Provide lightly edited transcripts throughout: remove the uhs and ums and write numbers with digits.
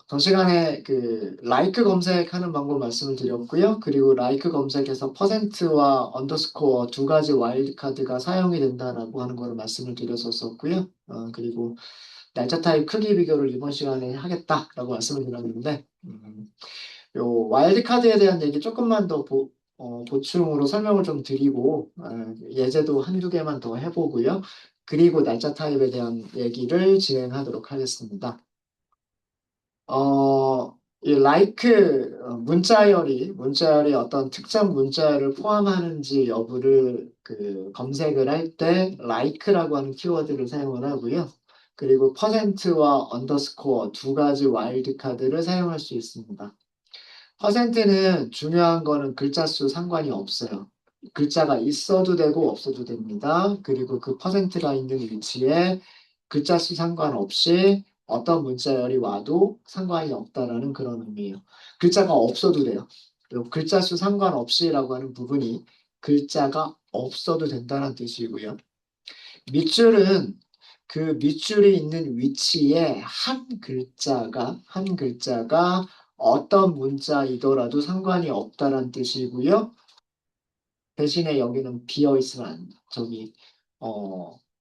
전 시간에 그 라이크 검색하는 방법 말씀을 드렸고요. 그리고 라이크 검색에서 퍼센트와 언더스코어 두 가지 와일드 카드가 사용이 된다라고 하는 거를 말씀을 드렸었고요. 그리고 날짜 타입 크기 비교를 이번 시간에 하겠다라고 말씀을 드렸는데, 요 와일드 카드에 대한 얘기 조금만 더 보충으로 설명을 좀 드리고, 예제도 한두 개만 더 해보고요. 그리고 날짜 타입에 대한 얘기를 진행하도록 하겠습니다. 이 like 문자열이 어떤 특정 문자열을 포함하는지 여부를 그 검색을 할 때 like라고 하는 키워드를 사용을 하고요. 그리고 퍼센트와 언더스코어 두 가지 와일드 카드를 사용할 수 있습니다. 퍼센트는 중요한 거는 글자 수 상관이 없어요. 글자가 있어도 되고 없어도 됩니다. 그리고 그 퍼센트가 있는 위치에 글자 수 상관없이 어떤 문자열이 와도 상관이 없다라는 그런 의미예요. 글자가 없어도 돼요. 그리고 글자 수 상관없이라고 하는 부분이 글자가 없어도 된다는 뜻이고요. 밑줄은 그 밑줄이 있는 위치에 한 글자가 어떤 문자이더라도 상관이 없다는 뜻이고요. 대신에 여기는 비어 있으면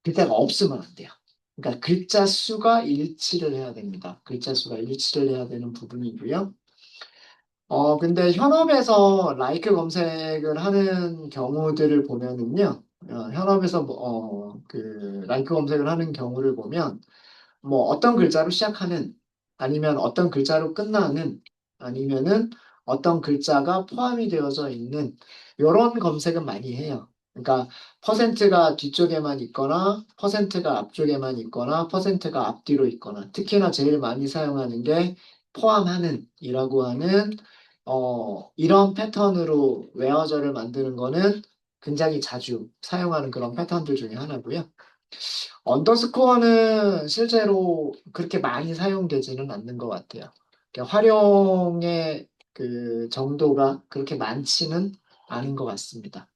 글자가 없으면 안 돼요. 그러니까 글자 수가 일치를 해야 됩니다. 글자 수가 일치를 해야 되는 부분이고요. 근데 현업에서 라이크 검색을 하는 경우들을 보면은요, 현업에서 그 라이크 검색을 하는 경우를 보면 뭐 어떤 글자로 시작하는 아니면 어떤 글자로 끝나는 아니면은 어떤 글자가 포함이 되어져 있는 이런 검색은 많이 해요. 그러니까 퍼센트가 뒤쪽에만 있거나 퍼센트가 앞쪽에만 있거나 퍼센트가 앞뒤로 있거나 특히나 제일 많이 사용하는 게 포함하는 이라고 하는 이런 패턴으로 웨어저를 만드는 거는 굉장히 자주 사용하는 그런 패턴들 중에 하나고요. 언더스코어는 실제로 그렇게 많이 사용되지는 않는 것 같아요. 그러니까 활용의 그 정도가 그렇게 많지는 않은 것 같습니다.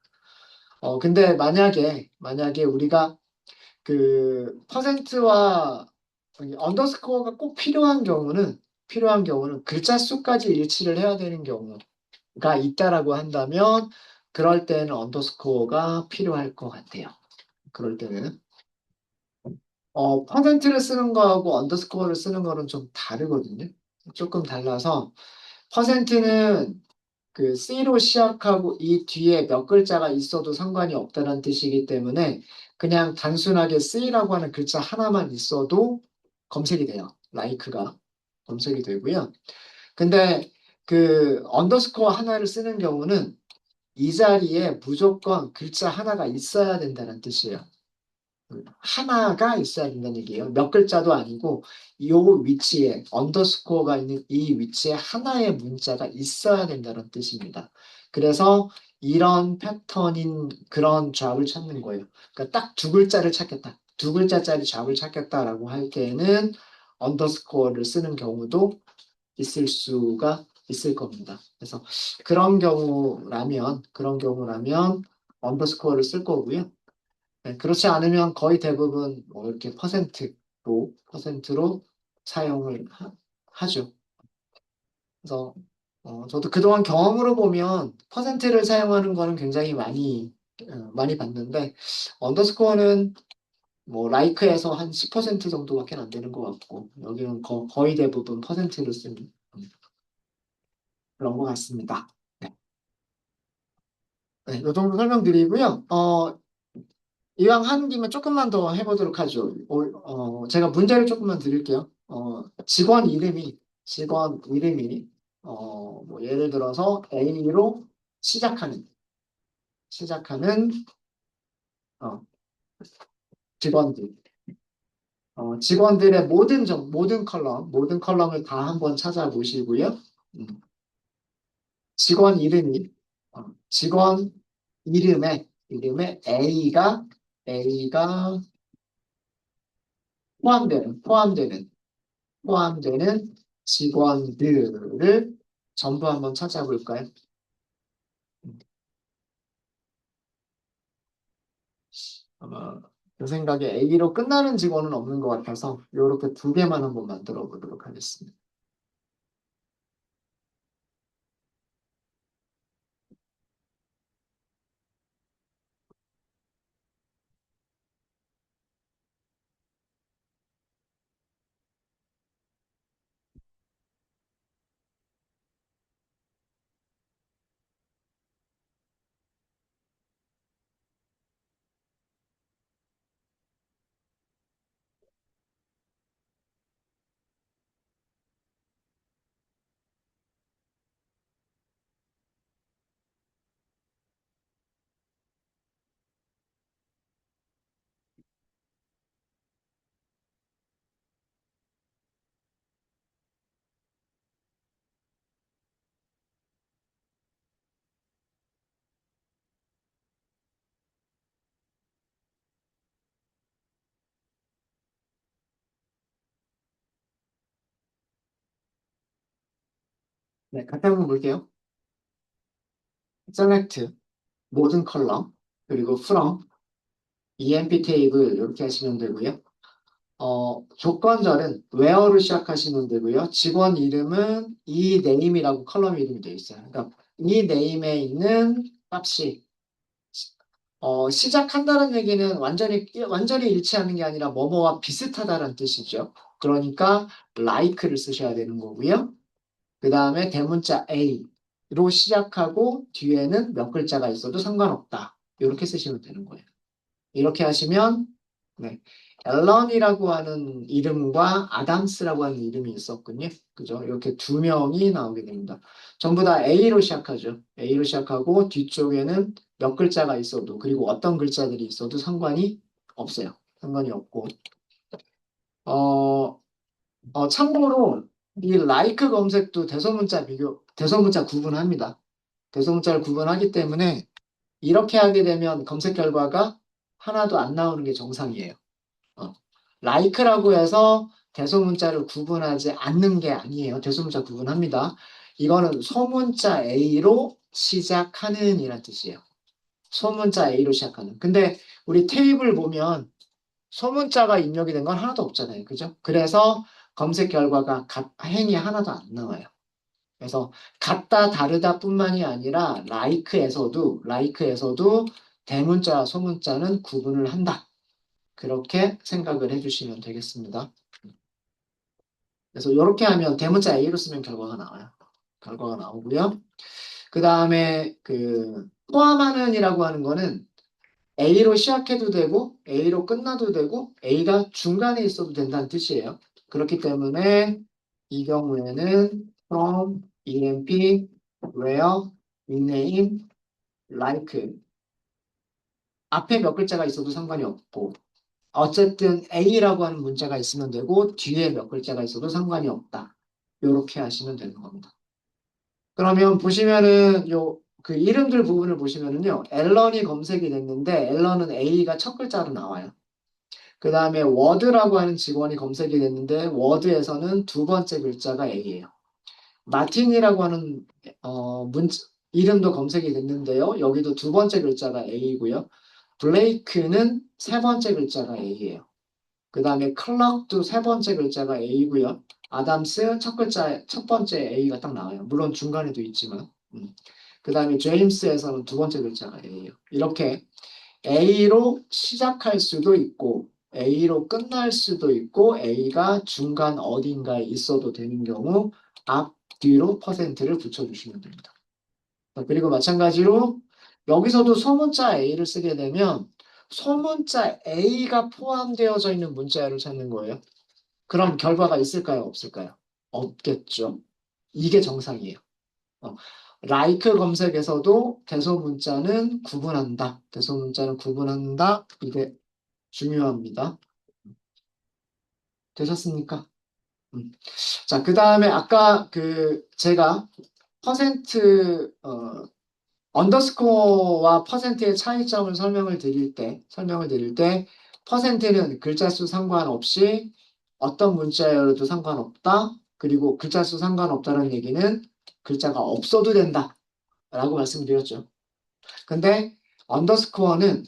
근데 만약에 우리가 그 퍼센트와 언더스코어가 꼭 필요한 경우는 글자 수까지 일치를 해야 되는 경우가 있다라고 한다면 그럴 때는 언더스코어가 필요할 것 같아요. 그럴 때는. 퍼센트를 쓰는 거하고 언더스코어를 쓰는 거는 좀 다르거든요. 조금 달라서 퍼센트는 그 C로 시작하고 이 뒤에 몇 글자가 있어도 상관이 없다는 뜻이기 때문에 그냥 단순하게 C라고 하는 글자 하나만 있어도 검색이 돼요. 라이크가 검색이 되고요. 근데 그 언더스코어 하나를 쓰는 경우는 이 자리에 무조건 글자 하나가 있어야 된다는 뜻이에요. 하나가 있어야 된다는 얘기예요. 몇 글자도 아니고 이 위치에 언더스코어가 있는 이 위치에 하나의 문자가 있어야 된다는 뜻입니다. 그래서 이런 패턴인 그런 잡을 찾는 거예요. 그러니까 딱 두 글자를 찾겠다. 두 글자짜리 잡을 찾겠다라고 할 때에는 언더스코어를 쓰는 경우도 있을 수가 있을 겁니다. 그래서 그런 경우라면 언더스코어를 쓸 거고요. 네, 그렇지 않으면 거의 대부분 뭐 이렇게 퍼센트로 사용을 하죠. 그래서 저도 그동안 경험으로 보면 퍼센트를 사용하는 거는 굉장히 많이 봤는데 언더스코어는 뭐 라이크에서 한 10% 정도밖에 안 되는 것 같고 여기는 거의 대부분 퍼센트를 쓰는 그런 것 같습니다. 네, 네, 이 정도 설명드리고요. 이왕 하는 김에 조금만 더 해보도록 하죠. 제가 문제를 조금만 드릴게요. 직원 이름이, 뭐 예를 들어서 A로 시작하는, 어, 직원들. 직원들의 모든 컬럼을 다 한번 찾아보시고요. 음, 직원 직원 이름에 A가 포함되는 직원들을 전부 한번 찾아볼까요? 아마 그 생각에 A로 끝나는 직원은 없는 것 같아서 이렇게 두 개만 한번 만들어 보도록 하겠습니다. 네, 같이 한번 볼게요. select 모든 컬럼 그리고 from emp 테이블 이렇게 하시면 되고요. 조건절은 where로 시작하시면 되고요. 직원 이름은 이 name이라고 컬럼 이름이 되어 있어요. 그러니까 이 name에 있는 값이 시작한다는 얘기는 완전히 일치하는 게 아니라 뭐뭐와 비슷하다는 뜻이죠. 그러니까 like를 쓰셔야 되는 거고요. 그 다음에 대문자 A로 시작하고 뒤에는 몇 글자가 있어도 상관없다. 이렇게 쓰시면 되는 거예요. 이렇게 하시면 네. 앨런이라고 하는 이름과 아담스라고 하는 이름이 있었군요. 그죠? 이렇게 두 명이 나오게 됩니다. 전부 다 A로 시작하죠. A로 시작하고 뒤쪽에는 몇 글자가 있어도 그리고 어떤 글자들이 있어도 상관이 없어요. 상관이 없고 어, 참고로 이 like 검색도 대소문자 구분합니다. 대소문자를 구분하기 때문에 이렇게 하게 되면 검색 결과가 하나도 안 나오는 게 정상이에요. 어. like라고 해서 대소문자를 구분하지 않는 게 아니에요. 대소문자 구분합니다. 이거는 소문자 A로 시작하는 이란 뜻이에요. 소문자 A로 시작하는. 근데 우리 테이블 보면 소문자가 입력이 된 건 하나도 없잖아요. 그죠? 그래서 검색 결과가 행이 하나도 안 나와요. 그래서 같다 다르다 뿐만이 아니라 like에서도 대문자와 소문자는 구분을 한다. 그렇게 생각을 해주시면 되겠습니다. 그래서 이렇게 하면 대문자 A로 쓰면 결과가 나와요. 결과가 나오고요. 그 다음에 그 포함하는이라고 하는 거는 A로 시작해도 되고 A로 끝나도 되고 A가 중간에 있어도 된다는 뜻이에요. 그렇기 때문에 이 경우에는 from, emp, where, rename, like 앞에 몇 글자가 있어도 상관이 없고 어쨌든 A라고 하는 문자가 있으면 되고 뒤에 몇 글자가 있어도 상관이 없다. 이렇게 하시면 되는 겁니다. 그러면 보시면은 그 이름들 부분을 보시면은요. 앨런이 검색이 됐는데 앨런은 A가 첫 글자로 나와요. 그 다음에 워드라고 하는 직원이 검색이 됐는데 워드에서는 두 번째 글자가 A예요. 마틴이라고 하는 이름도 검색이 됐는데요. 여기도 두 번째 글자가 A고요. 블레이크는 세 번째 글자가 A예요. 그 다음에 클럭도 세 번째 글자가 A고요. 아담스 첫 번째 A가 딱 나와요. 물론 중간에도 있지만. 그 다음에 제임스에서는 두 번째 글자가 A예요. 이렇게 A로 시작할 수도 있고 A로 끝날 수도 있고 A가 중간 어딘가에 있어도 되는 경우 앞, 뒤로 퍼센트를 붙여주시면 됩니다. 그리고 마찬가지로 여기서도 소문자 A를 쓰게 되면 소문자 A가 포함되어져 있는 문자열을 찾는 거예요. 그럼 결과가 있을까요? 없을까요? 없겠죠. 이게 정상이에요. 어, like 검색에서도 대소문자는 구분한다. 대소문자는 구분한다. 이게 중요합니다. 되셨습니까? 음. 자, 그 다음에 아까 제가 퍼센트, 언더스코어와 퍼센트의 차이점을 설명을 드릴 때, 퍼센트는 글자 수 상관없이 어떤 문자열도 상관없다. 그리고 글자 수 상관없다는 얘기는 글자가 없어도 된다. 라고 말씀드렸죠. 근데 언더스코어는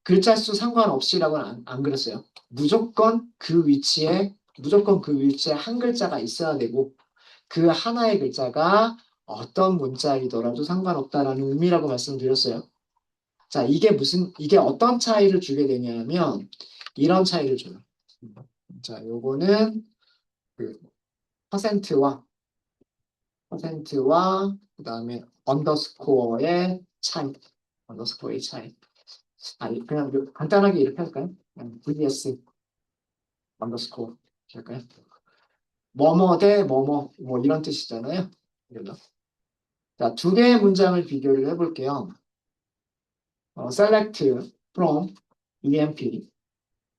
글자 수 상관없이라고는 안 그랬어요. 무조건 그 위치에 한 글자가 있어야 되고, 그 하나의 글자가 어떤 문자이더라도 상관없다라는 의미라고 말씀드렸어요. 자, 이게 어떤 차이를 주게 되냐면, 이런 차이를 줘요. 자, 요거는 그 퍼센트와 그다음에 언더스코어의 차이. 그냥 간단하게 이렇게 할까요? 그냥 vs 언더스코어 할까요? 뭐뭐 대 뭐뭐 뭐 이런 뜻이잖아요. 그래서 자, 두 개의 문장을 비교를 해볼게요. select from EMP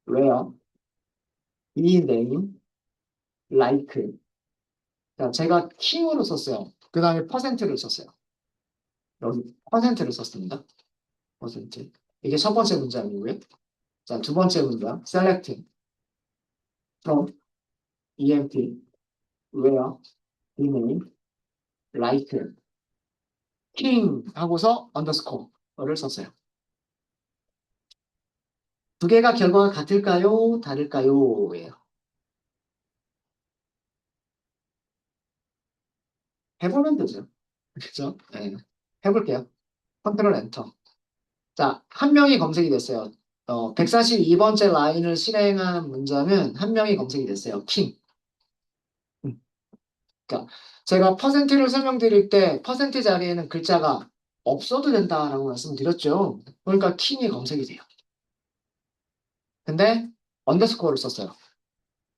where e name like. 자, 제가 킹으로 썼어요. 그 다음에 퍼센트를 썼어요. 여기 퍼센트를 썼습니다. 퍼센트. 이게 첫 번째 문장이고요. 자, 두 번째 문장. select from EMP where e name like king 하고서 언더스코어를 썼어요. 두 개가 결과가 같을까요? 다를까요? 예요. 해보면 되죠. 그렇죠? 네. 해볼게요. 컨트롤 엔터. 자, 한 명이 검색이 됐어요. 142번째 라인을 실행한 문장은 한 명이 검색이 됐어요. king. 음. 그러니까 제가 퍼센트를 설명드릴 때 퍼센트 자리에는 글자가 없어도 된다라고 말씀드렸죠. 그러니까 킹이 검색이 돼요. 근데 언더스코어를 썼어요.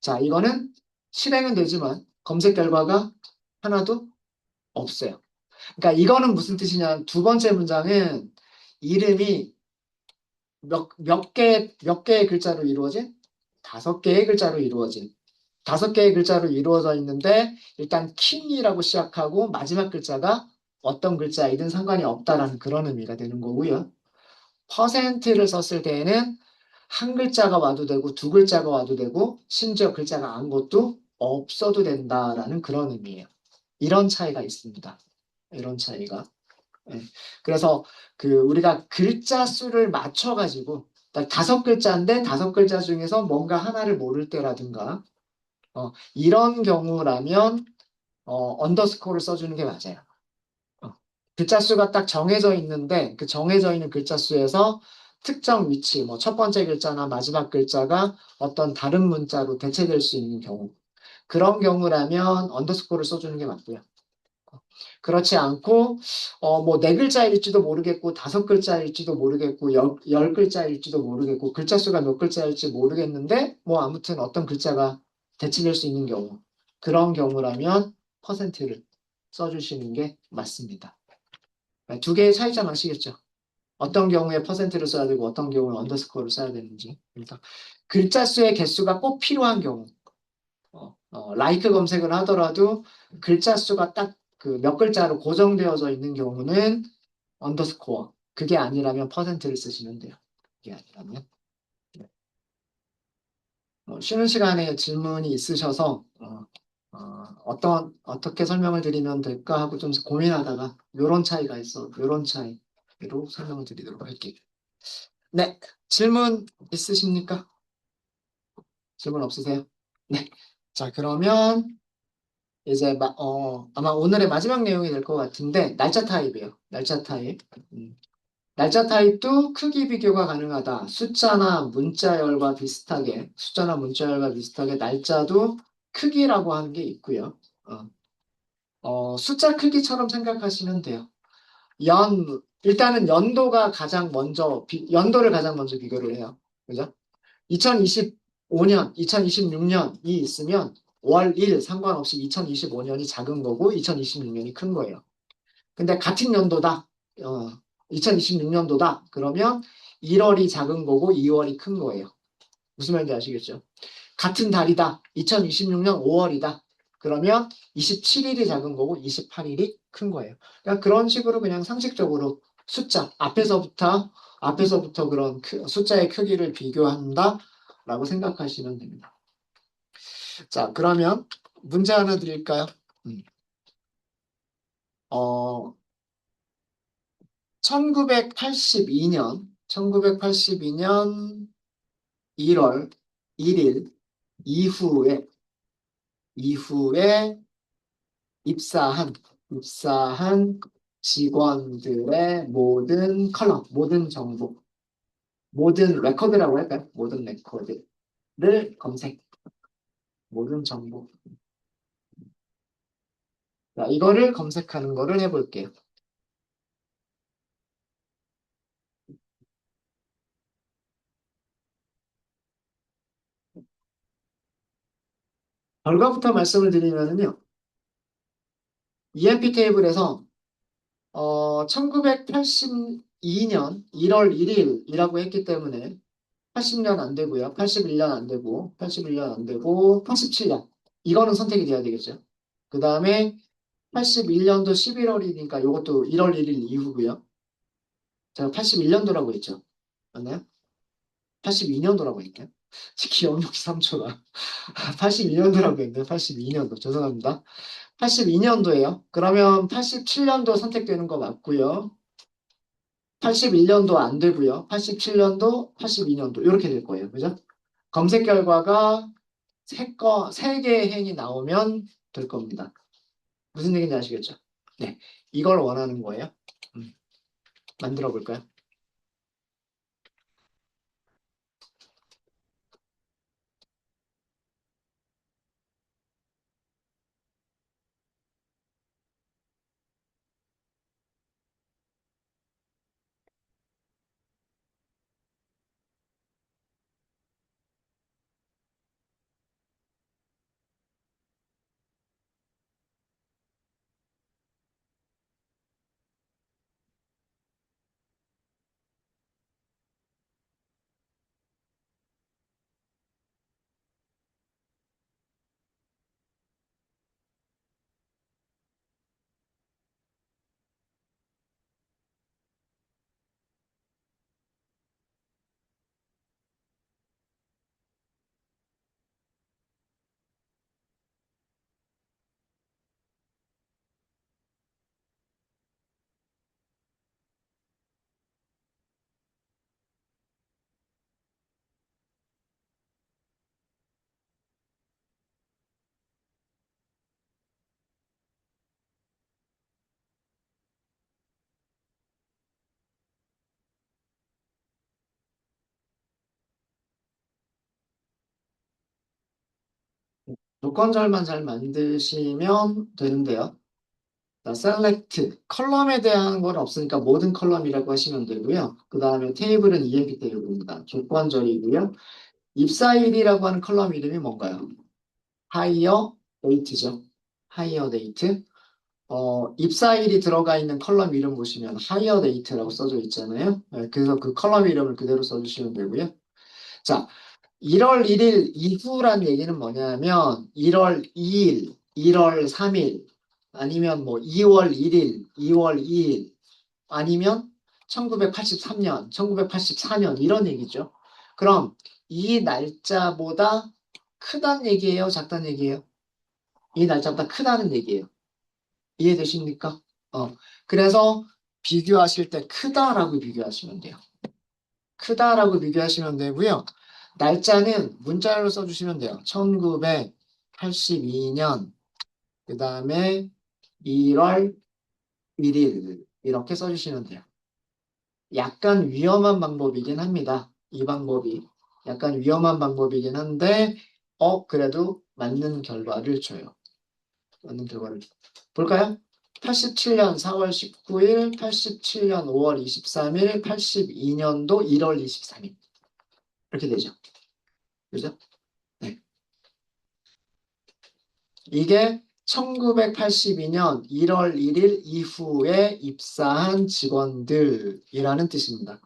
자, 이거는 실행은 되지만 검색 결과가 하나도 없어요. 그러니까 이거는 무슨 뜻이냐? 두 번째 문장은 이름이 몇 개의 글자로 이루어진? 다섯 개의 글자로 이루어진. 다섯 개의 글자로 이루어져 있는데 일단 킹이라고 시작하고 마지막 글자가 어떤 글자이든 상관이 없다라는 그런 의미가 되는 거고요. 퍼센트를 썼을 때에는 한 글자가 와도 되고 두 글자가 와도 되고 심지어 글자가 안 것도 없어도 된다라는 그런 의미예요. 이런 차이가 있습니다. 이런 차이가. 예. 그래서 우리가 글자 수를 맞춰가지고 다섯 글자인데 다섯 글자 중에서 뭔가 하나를 모를 때라든가 이런 경우라면 언더스코어를 써주는 게 맞아요. 어, 글자 수가 딱 정해져 있는데 그 정해져 있는 글자 수에서 특정 위치, 뭐 첫 번째 글자나 마지막 글자가 어떤 다른 문자로 대체될 수 있는 경우 그런 경우라면 언더스코어를 써주는 게 맞고요. 그렇지 않고 뭐 네 글자일지도 모르겠고 다섯 글자일지도 모르겠고 열 글자일지도 모르겠고 글자 수가 몇 글자일지 모르겠는데 뭐 아무튼 어떤 글자가 대체될 수 있는 경우 그런 경우라면 퍼센트를 써주시는 게 맞습니다. 네, 두 개의 차이점 아시겠죠? 어떤 경우에 퍼센트를 써야 되고 어떤 경우에 언더스코어를 써야 되는지. 그러니까 글자 수의 개수가 꼭 필요한 경우 라이크 검색을 하더라도 글자 수가 딱 그 몇 글자로 고정되어져 있는 경우는 언더스코어. 그게 아니라면 퍼센트를 쓰시면 돼요. 그게 아니라면. 네. 쉬는 시간에 질문이 있으셔서 어떻게 설명을 드리면 될까 하고 좀 고민하다가 요런 차이가 있어. 요런 차이로 설명을 드리도록 할게요. 네. 질문 있으십니까? 질문 없으세요? 네. 자, 그러면 이제 아마 오늘의 마지막 내용이 될 것 같은데 날짜 타입이에요. 날짜 타입. 음. 날짜 타입도 크기 비교가 가능하다. 숫자나 문자열과 비슷하게 날짜도 크기라고 하는 게 있고요. 숫자 크기처럼 생각하시면 돼요. 일단은 연도를 가장 먼저 비교를 해요. 그죠? 2025년, 2026년이 있으면 월, 일 상관없이 2025년이 작은 거고 2026년이 큰 거예요. 근데 같은 연도다. 2026년도다. 그러면 1월이 작은 거고 2월이 큰 거예요. 무슨 말인지 아시겠죠? 같은 달이다. 2026년 5월이다. 그러면 27일이 작은 거고 28일이 큰 거예요. 그러니까 그런 식으로 그냥 상식적으로 숫자 앞에서부터 그런 숫자의 크기를 비교한다라고 생각하시면 됩니다. 자, 그러면 문제 하나 드릴까요? 어, 1982년 1982년 1월 1일 이후에 입사한 직원들의 모든 컬럼, 모든 정보, 모든 레코드라고 할까요? 모든 레코드를 검색, 모든 정보. 자, 이거를 검색하는 거를 해볼게요. 결과부터 말씀을 드리면요. EMP 테이블에서 1982년 1월 1일이라고 했기 때문에 80년 안 되고요. 81년 안 되고, 81년 안 되고, 87년. 이거는 선택이 돼야 되겠죠. 그 다음에 81년도 11월이니까 이것도 1월 1일 이후고요. 제가 81년도라고 했죠. 맞나요? 82년도라고 했나요? 기억력이 3초다. 82년도라고 했네요. 82년도. 죄송합니다. 82년도예요. 그러면 87년도 선택되는 거 맞고요. 81년도 안 되고요. 87년도, 82년도 이렇게 될 거예요. 그죠? 검색 결과가 세 개의 행이 나오면 될 겁니다. 무슨 얘기인지 아시겠죠? 네. 이걸 원하는 거예요. 음, 만들어 볼까요? 조건절만 잘 만드시면 되는데요. 자, select 컬럼에 대한 건 없으니까 모든 컬럼이라고 하시면 되고요. 그 다음에 테이블은 EMP 테이블입니다. 조건절이고요. 입사일이라고 하는 컬럼 이름이 뭔가요? hire date죠. hire date. 입사일이 들어가 있는 컬럼 이름 보시면 hire date라고 써져 있잖아요. 네, 그래서 그 컬럼 이름을 그대로 써주시면 되고요. 자, 1월 1일 이후란 얘기는 뭐냐면 1월 2일, 1월 3일, 아니면 뭐 2월 1일, 2월 2일, 아니면 1983년, 1984년 이런 얘기죠. 그럼 이 날짜보다 크다는 얘기예요? 작다는 얘기예요? 이 날짜보다 크다는 얘기예요. 이해되십니까? 그래서 비교하실 때 크다라고 비교하시면 돼요. 크다라고 비교하시면 되고요. 날짜는 문자로 써주시면 돼요. 1982년, 그 다음에 1월 1일 이렇게 써주시면 돼요. 약간 위험한 방법이긴 합니다. 이 방법이 약간 위험한 방법이긴 한데 그래도 맞는 결과를 줘요. 맞는 결과를 줘요. 볼까요? 87년 4월 19일, 87년 5월 23일, 82년도 1월 23일 이렇게 되죠. 그죠? 네. 이게 1982년 1월 1일 이후에 입사한 직원들이라는 뜻입니다.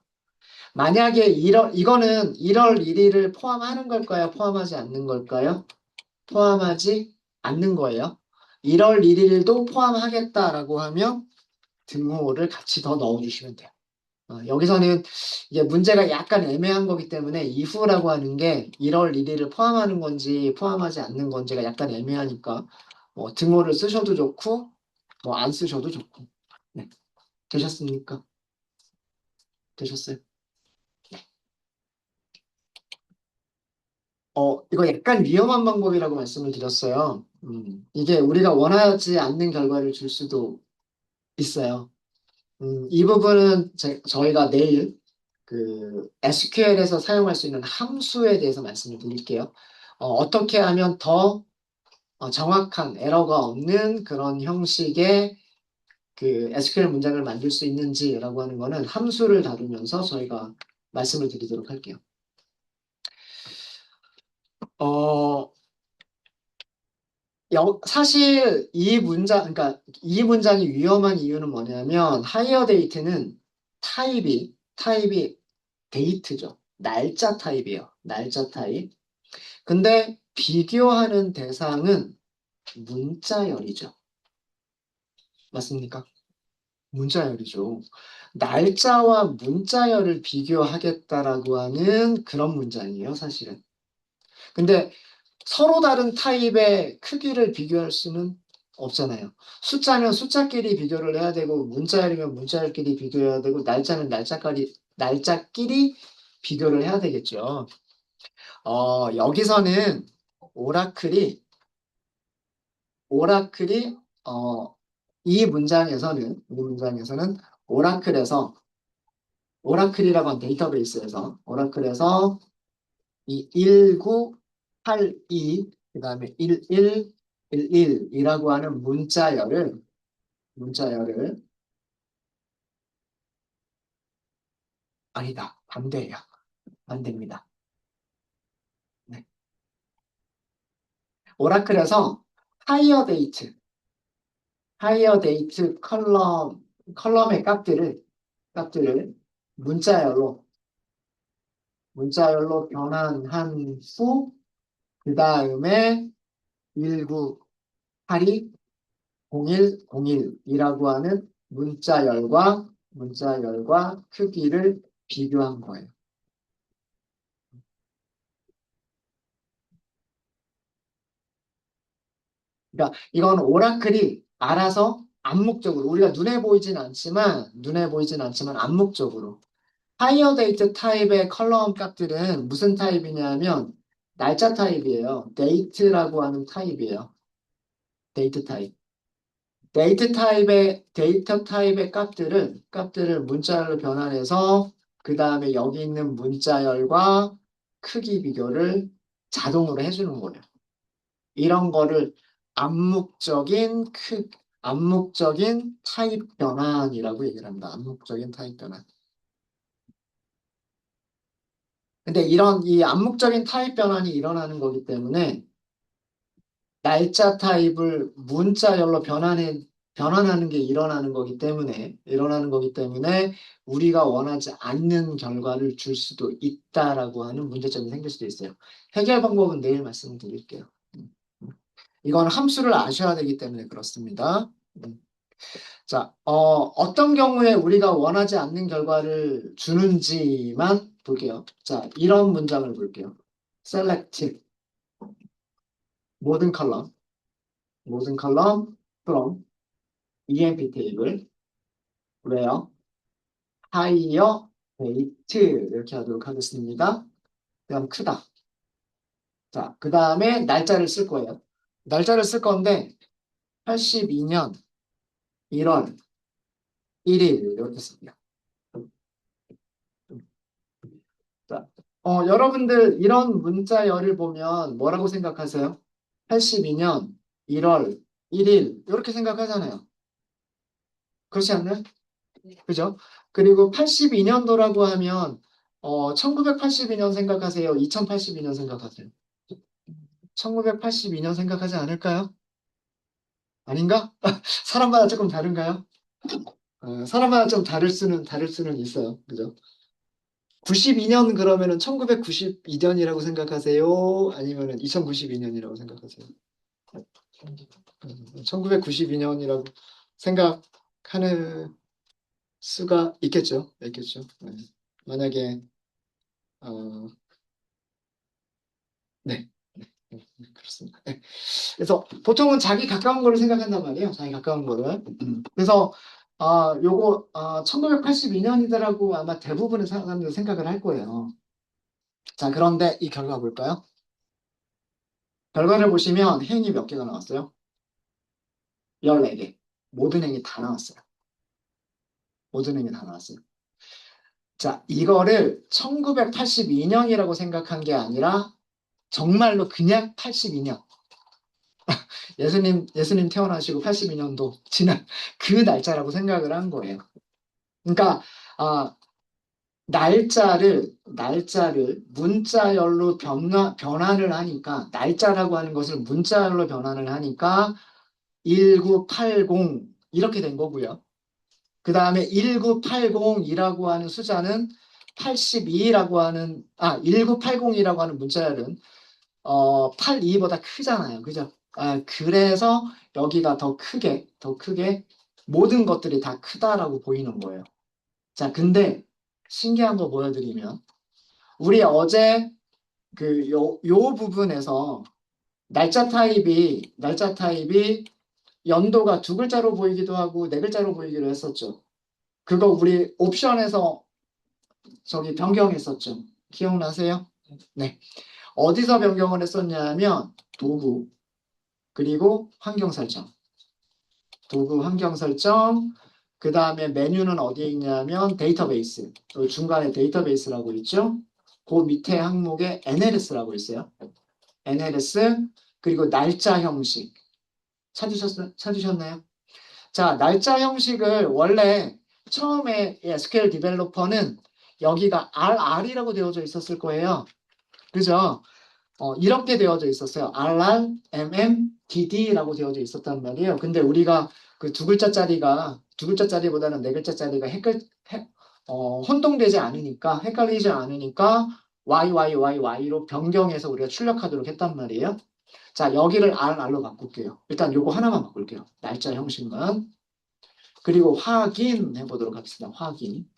만약에 이거는 1월 1일을 포함하는 걸까요? 포함하지 않는 걸까요? 포함하지 않는 거예요. 1월 1일도 포함하겠다라고 하면 등호를 같이 더 넣어주시면 돼요. 여기서는 이게 문제가 약간 애매한 거기 때문에 이후라고 하는 게 1월 1일을 포함하는 건지 포함하지 않는 건지가 약간 애매하니까 뭐 등호를 쓰셔도 좋고 뭐 안 쓰셔도 좋고. 네. 되셨습니까? 되셨어요? 이거 약간 위험한 방법이라고 말씀을 드렸어요. 이게 우리가 원하지 않는 결과를 줄 수도 있어요. 이 부분은 저희가 내일 그 SQL에서 사용할 수 있는 함수에 대해서 말씀을 드릴게요. 어떻게 하면 더 정확한 에러가 없는 그런 형식의 그 SQL 문장을 만들 수 있는지라고 하는 거는 함수를 다루면서 저희가 말씀을 드리도록 할게요. 어, 사실 그러니까 이 문장이 위험한 이유는 뭐냐면, 하이어 데이트는 타입이 데이트죠. 날짜 타입이에요. 날짜 타입. 근데 비교하는 대상은 문자열이죠. 맞습니까? 문자열이죠. 날짜와 문자열을 비교하겠다라고 하는 그런 문장이에요, 사실은. 근데 서로 다른 타입의 크기를 비교할 수는 없잖아요. 숫자면 숫자끼리 비교를 해야 되고, 문자열이면 문자열끼리 비교해야 되고, 날짜는 날짜끼리 비교를 해야 되겠죠. 여기서는 오라클이, 오라클이, 어, 이 문장에서는 오라클에서, 오라클이라고 한 데이터베이스에서, 오라클에서 이 1982, 그 다음에 1111이라고 하는 문자열을, 아니다. 반대예요. 반대입니다. 네. 오라클에서 하이어 데이트, 하이어 데이트 컬럼의 값들을 문자열로, 문자열로 변환한 후, 그 다음에 1982, 0101이라고 하는 문자열과 크기를 비교한 거예요. 그러니까 이건 오라클이 알아서 암묵적으로, 우리가 눈에 보이진 않지만 암묵적으로, 하이어 데이트 타입의 컬럼 값들은 무슨 타입이냐면 날짜 타입이에요. 데이트라고 하는 타입이에요. 데이트 타입. 데이터 타입의 값들을 문자열로 변환해서 그 다음에 여기 있는 문자열과 크기 비교를 자동으로 해주는 거예요. 이런 거를 암묵적인 암묵적인 타입 변환이라고 얘기를 합니다. 암묵적인 타입 변환. 근데 이런 이 암묵적인 타입 변환이 일어나는 거기 때문에 날짜 타입을 문자열로 변환하는 게 일어나는 거기 때문에 우리가 원하지 않는 결과를 줄 수도 있다라고 하는 문제점이 생길 수도 있어요. 해결 방법은 내일 말씀드릴게요. 이건 함수를 아셔야 되기 때문에 그렇습니다. 자, 어떤 경우에 우리가 원하지 않는 결과를 주는지만 볼게요. 자, 이런 문장을 볼게요. select 모든 컬럼 from EMP 테이블 where higher weight 이렇게 하도록 하겠습니다. 그다음 크다. 자, 그 다음에 날짜를 쓸 거예요. 날짜를 쓸 건데 82년 1월 1일 이렇게 씁니다. 자, 여러분들 이런 문자열을 보면 뭐라고 생각하세요? 82년 1월 1일 이렇게 생각하잖아요. 그렇지 않나요? 그죠? 그리고 82년도라고 하면 1982년 생각하세요? 2082년 생각하세요? 1982년 생각하지 않을까요? 아닌가? 사람마다 조금 다른가요? 사람마다 좀 다를 수는 있어요. 그죠? 92년 그러면은 1992년이라고 생각하세요? 아니면은 2092년이라고 생각하세요? 1992년이라고 생각하는 수가 있겠죠. 있겠죠. 네. 만약에 어, 네. 그렇습니다. 네. 그래서 보통은 자기 가까운 거를 생각한단 말이에요. 자기 가까운 거를. 그래서 요거 1982년이다라고 아마 대부분의 사람들 생각을 할 거예요. 자, 그런데 이 결과 볼까요? 결과를 보시면 행이 몇 개가 나왔어요? 14개. 모든 행이 다 나왔어요. 모든 행이 다 나왔어요. 자, 이거를 1982년이라고 생각한 게 아니라 정말로 그냥 82년. 예수님 태어나시고 82년도 지난 그 날짜라고 생각을 한 거예요. 그러니까, 아, 날짜를 문자열로 변환을 하니까, 날짜라고 하는 것을 문자열로 변환을 하니까 1980 이렇게 된 거고요. 그 다음에 1980이라고 하는 숫자는 82라고 하는, 1980이라고 하는 문자열은 82보다 크잖아요. 그죠? 그래서 여기가 더 크게 모든 것들이 다 크다라고 보이는 거예요. 자, 근데 신기한 거 보여드리면, 우리 어제 요 부분에서 날짜 타입이 연도가 두 글자로 보이기도 하고 네 글자로 보이기도 했었죠. 그거 우리 옵션에서 저기 변경했었죠. 기억나세요? 네. 어디서 변경을 했었냐면 도구, 그리고 환경 설정. 도구 환경 설정, 그 다음에 메뉴는 어디에 있냐면 데이터베이스. 또 중간에 데이터베이스라고 있죠. 그 밑에 항목에 NLS라고 있어요. NLS, 그리고 날짜 형식. 찾으셨나요? 자, 날짜 형식을 원래 처음에 SQL 디벨로퍼는 여기가 RR이라고 되어져 있었을 거예요. 그죠? 이렇게 되어져 있었어요. RR, MM, DD라고 되어져 있었단 말이에요. 근데 우리가 그 두 글자짜리보다는 네 글자짜리가 혼동되지 않으니까, 헷갈리지 않으니까 YYYY로 변경해서 우리가 출력하도록 했단 말이에요. 자, 여기를 RR로 바꿀게요. 일단 요거 하나만 바꿀게요. 날짜 형식만. 그리고 확인해 보도록 하겠습니다. 확인.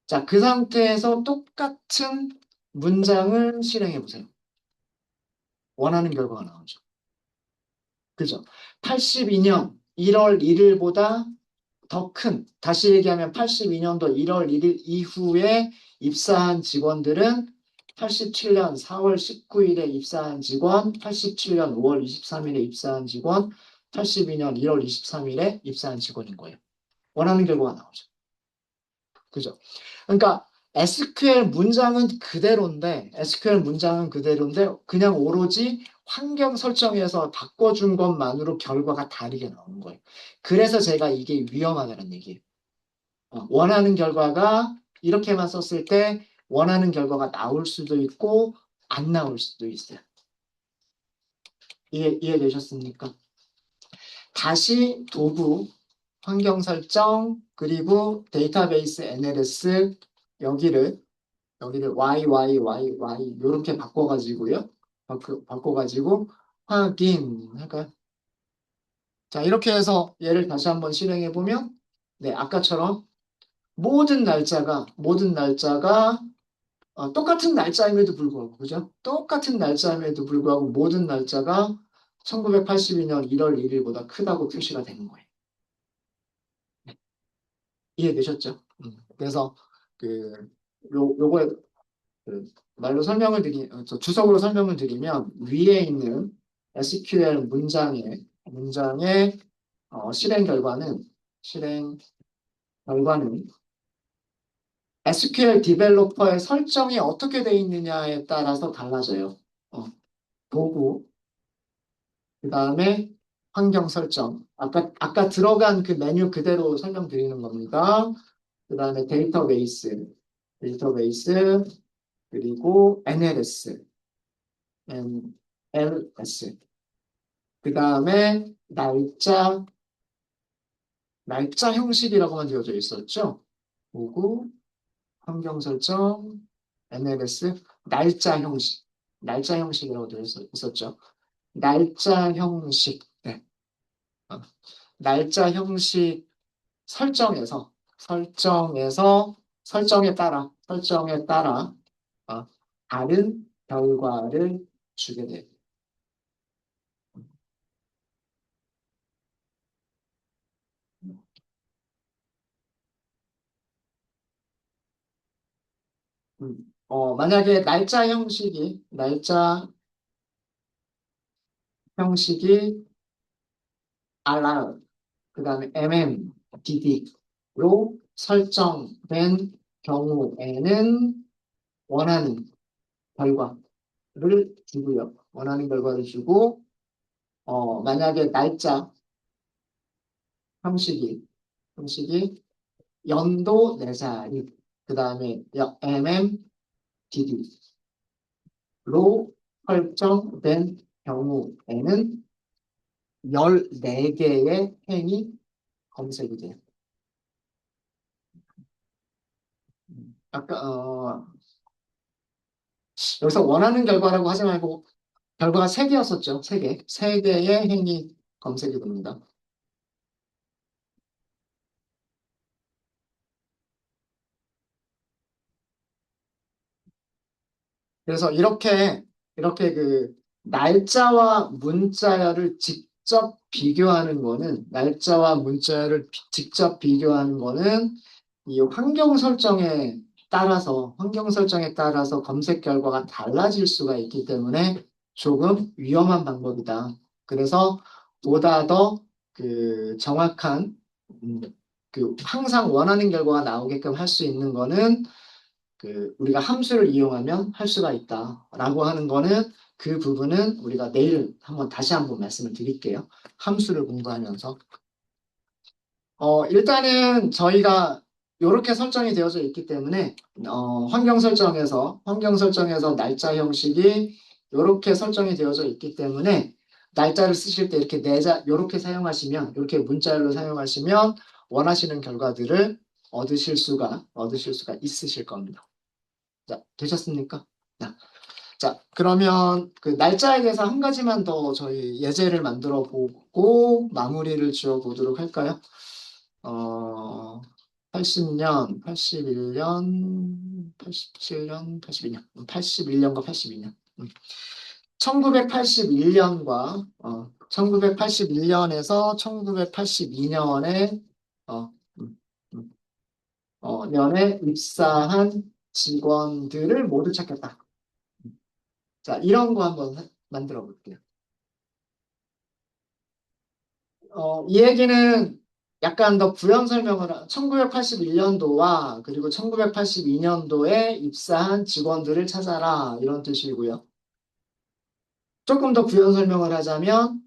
자, 그 상태에서 똑같은 문장을 실행해 보세요. 원하는 결과가 나오죠. 그죠? 82년 1월 1일보다 더 큰, 다시 얘기하면 82년도 1월 1일 이후에 입사한 직원들은 87년 4월 19일에 입사한 직원, 87년 5월 23일에 입사한 직원, 82년 1월 23일에 입사한 직원인 거예요. 원하는 결과가 나오죠. 그죠? 그러니까 SQL 문장은 그대로인데 그냥 오로지 환경 설정에서 바꿔준 것만으로 결과가 다르게 나오는 거예요. 그래서 제가 이게 위험하다는 얘기예요. 원하는 결과가 이렇게만 썼을 때 원하는 결과가 나올 수도 있고 안 나올 수도 있어요. 이해되셨습니까? 다시 도구, 환경 설정, 그리고 데이터베이스 NLS 여기를 YYYY 이렇게 바꿔가지고요. 바꿔가지고 확인할까요? 자, 이렇게 해서 얘를 다시 한번 실행해 보면 네, 아까처럼 모든 날짜가 똑같은 날짜임에도 불구하고 그죠? 똑같은 날짜임에도 불구하고 모든 날짜가 1982년 1월 1일보다 크다고 표시가 되는 거예요. 이해되셨죠? 그래서 그 요거에 말로 저 주석으로 설명을 드리면 위에 있는 SQL 문장의 실행 결과는 SQL 디벨로퍼의 설정이 어떻게 돼 있느냐에 따라서 달라져요. 도구, 그 다음에 환경 설정. 아까 들어간 그 메뉴 그대로 설명드리는 겁니다. 그 다음에 데이터베이스, 그리고 NLS. 그 다음에 날짜 형식이라고만 되어져 있었죠. 도구, 환경 설정, NLS, 날짜 형식이라고 되어 있었죠. 날짜 형식, 네. 어, 날짜 형식 설정에 따라 어, 다른 결과를 주게 돼요. 만약에 형식이 RR, 그 다음에 MMDD로 설정된 경우에는 원하는 결과를 주고요. 원하는 결과를 주고, 만약에 날짜 형식이 연도 네 자리, 그 다음에 MMDD로 설정된 경우에는 14개의 행이 검색이 돼요. 아까, 여기서 원하는 결과라고 하지 말고, 결과가 3개였었죠. 3개. 3개의 행이 검색이 됩니다. 그래서 이렇게 그 날짜와 문자열을 직접 비교하는 거는, 날짜와 문자열을 직접 비교하는 거는 이 환경 설정에 따라서 검색 결과가 달라질 수가 있기 때문에 조금 위험한 방법이다. 그래서 보다 더 그 정확한, 음, 그 항상 원하는 결과가 나오게끔 할 수 있는 거는 그 우리가 함수를 이용하면 할 수가 있다라고 하는 거는 그 부분은 우리가 내일 다시 한번 말씀을 드릴게요. 함수를 공부하면서. 일단은 저희가 이렇게 설정이 되어져 있기 때문에 환경 설정에서 날짜 형식이 이렇게 설정이 되어져 있기 때문에 날짜를 쓰실 때 이렇게 이렇게 문자열로 사용하시면 원하시는 결과들을 얻으실 수가 있으실 겁니다. 자, 되셨습니까? 자, 그러면 그 날짜에 대해서 한 가지만 더 저희 예제를 만들어 보고 마무리를 지어 보도록 할까요? 어, 80년, 81년, 87년, 82년, 81년과 82년. 1981년과 1981년에서 1982년에 어, 음, 음, 년에 입사한 직원들을 모두 찾겠다. 자, 이런 거 한번 만들어 볼게요. 이 얘기는 약간 더 부연 설명을, 1981년도와 그리고 1982년도에 입사한 직원들을 찾아라. 이런 뜻이고요. 조금 더 부연 설명을 하자면,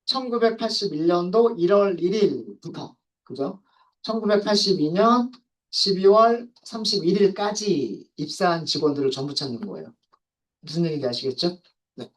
1981년도 1월 1일부터, 그죠? 1982년 12월 31일까지 입사한 직원들을 전부 찾는 거예요. 무슨 얘기인지 아시겠죠? 네.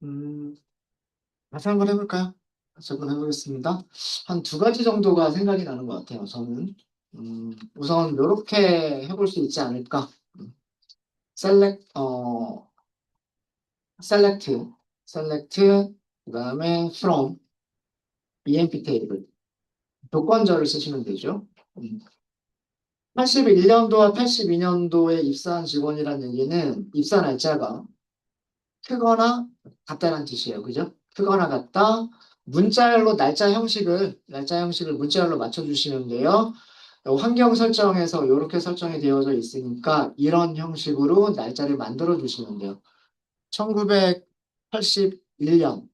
음, 다시 한번 해볼까요? 다시 한번 해보겠습니다. 한 두 가지 정도가 생각이 나는 것 같아요, 저는. 우선 이렇게 해볼 수 있지 않을까. 음, select, select, select, 그 다음에 from, EMP 테이블. 조건절을 쓰시면 되죠. 81년도와 82년도에 입사한 직원이라는 얘기는 입사 날짜가 크거나 같다는 뜻이에요. 그죠? 크거나 같다. 날짜 형식을 문자열로 맞춰주시면 돼요. 환경 설정에서 이렇게 설정이 되어져 있으니까 이런 형식으로 날짜를 만들어 주시면 돼요. 1981년,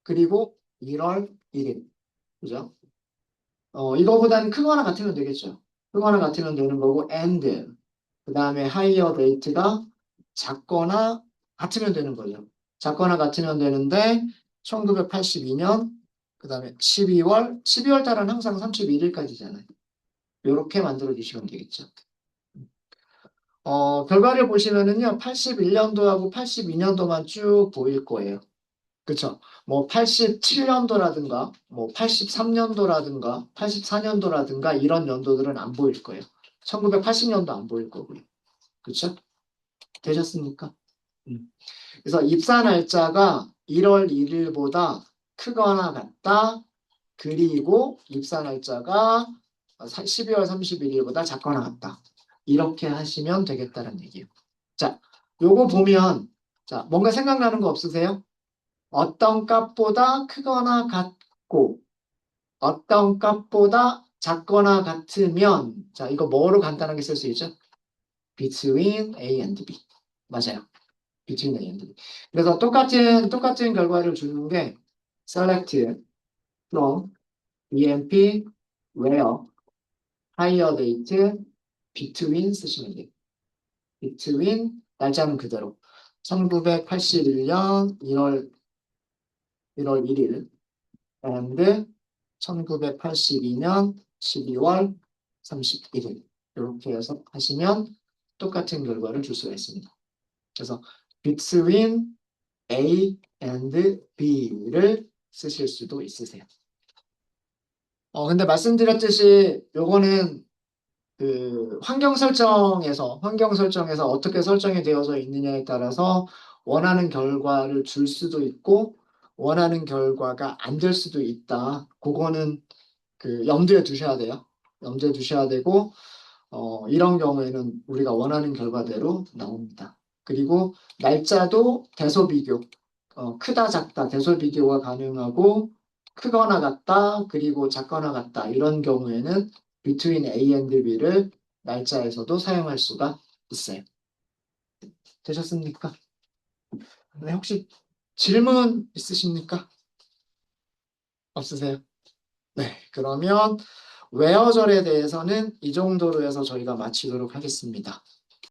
그리고 1월 1일. 그죠? 이거보다는 크거나 같으면 되겠죠. 크거나 같으면 되는 거고, and, 그 다음에 higher date가 작거나 같으면 되는 거죠. 작거나 같으면 되는데, 1982년, 그 다음에 12월 달은 항상 31일까지잖아요. 이렇게 만들어 주시면 되겠죠. 결과를 보시면은요, 81년도하고 82년도만 쭉 보일 거예요. 그쵸? 뭐 87년도라든가 뭐 83년도라든가 84년도라든가 이런 연도들은 안 보일 거예요. 1980년도 안 보일 거고요. 그쵸? 되셨습니까? 음. 그래서 입사 날짜가 1월 1일보다 크거나 같다. 그리고 입사 날짜가 12월 31일보다 작거나 같다. 이렇게 하시면 되겠다는 얘기예요. 자, 요거 보면 자, 뭔가 생각나는 거 없으세요? 어떤 값보다 크거나 같고 어떤 값보다 작거나 같으면 자 이거 뭐로 간단하게 쓸 수 있죠? between A and B. 맞아요. between A and B. 그래서 똑같은 결과를 주는 게 select from EMP where higher date between 쓰시면 돼요. between 날짜는 그대로 1981년 1월 1일 and 1982년 12월 31일 이렇게 해서 하시면 똑같은 결과를 줄 수가 있습니다. 그래서 between A and B를 쓰실 수도 있으세요. 근데 말씀드렸듯이 요거는 그 환경 설정에서 어떻게 설정이 되어져 있느냐에 따라서 원하는 결과를 줄 수도 있고 원하는 결과가 안 될 수도 있다. 그거는 그 염두에 두셔야 돼요. 염두에 두셔야 되고 이런 경우에는 우리가 원하는 결과대로 나옵니다. 그리고 날짜도 대소 비교, 크다 작다 대소 비교가 가능하고 크거나 같다 그리고 작거나 같다 이런 경우에는 between A and B를 날짜에서도 사용할 수가 있어요. 되셨습니까? 네, 혹시 질문 있으십니까? 없으세요? 네, 그러면 웨어절에 대해서는 이 정도로 해서 저희가 마치도록 하겠습니다.